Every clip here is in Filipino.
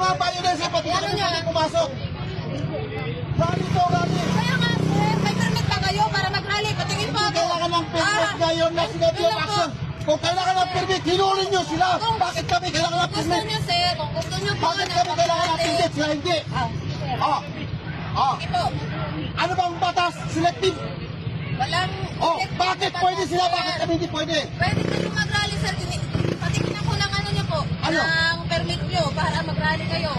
mga violence, pati Ano kami niya? pwede pumasok. Rally to, rally. Kaya nga, sir, may permit ba kayo para mag-rally? Patingin po ako. Kailangan ng permit ngayon na sinabi yung action. Kung kailangan ng permit, hinulin nyo sila. Bakit kami kailangan ng Gusto permit? niyo, sir, kung gusto niyo po Bakit kami kailangan ng permit? Sila hindi. Sige po. Ano bang batas? Selective. Walang... Bakit pwede sila? Bakit kami hindi pwede? Pwede kayo mag-rally, sir. Patingin ako ng ano niyo po. Ano? Ng permit niyo para mag-rally kayo.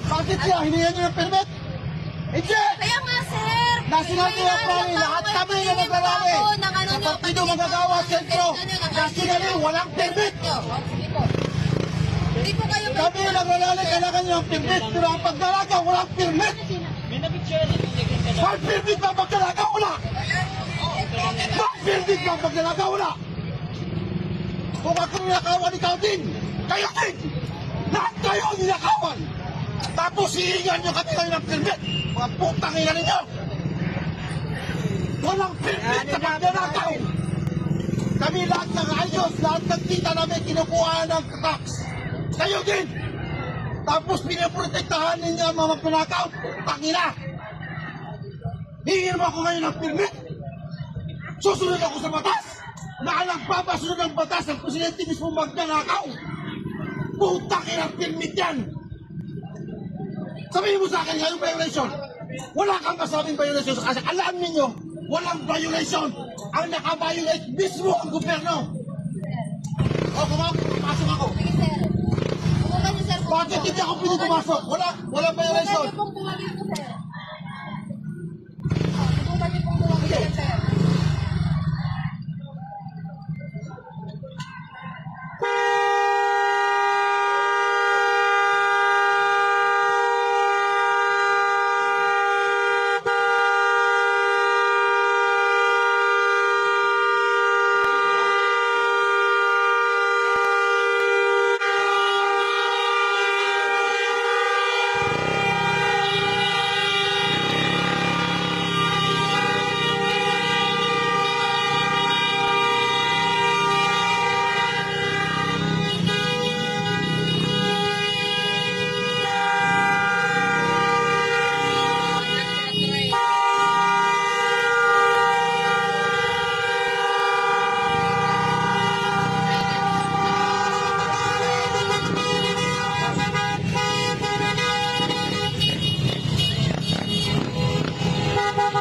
Bakit sila? Hinihingan nyo ng permit? Hindi! Kaya nga, sir. National Day of Rally, lahat kami na nagrarally. Sa Partido Manggagawa, Sentro, national walang permit. Sige po. Hindi po kayo Kami na nagrarally, kailangan nyo ng permit. Pero ang pagdalaga, walang permit. May permit ba ang pagdalaga? Wala. May permit ba ang pagdalaga? Wala. Kung ako ninakawan, ikaw din. Kayo din. Lahat kayo ninakawan. Tapos hihingan nyo kami kayo ng permit. Mga putang ina ninyo. Walang permit sa pagdalagaw. Kami lahat ng ayos, lahat ng kita namin kinukuha ng tax. Kayo din. Tapos pinaprotektahan ninyo ang mga pinakaw. Tangina. Hingin mo ako ngayon ng permit. Susunod ako sa batas. Na nagpapasunod ng batas ang presidente mismo magnanakaw. Putang ina ng permit yan. Sabihin mo sa akin ngayong violation. Wala kang masabing violation kasi alam ninyo, walang violation. Ang nakabiolate mismo ang gobyerno. Pumasok ako. Sige, sir. Pumunta niyo, sir. Bakit hindi ako pwede pumasok? Walang violation. Pwede pong bumalik, sir.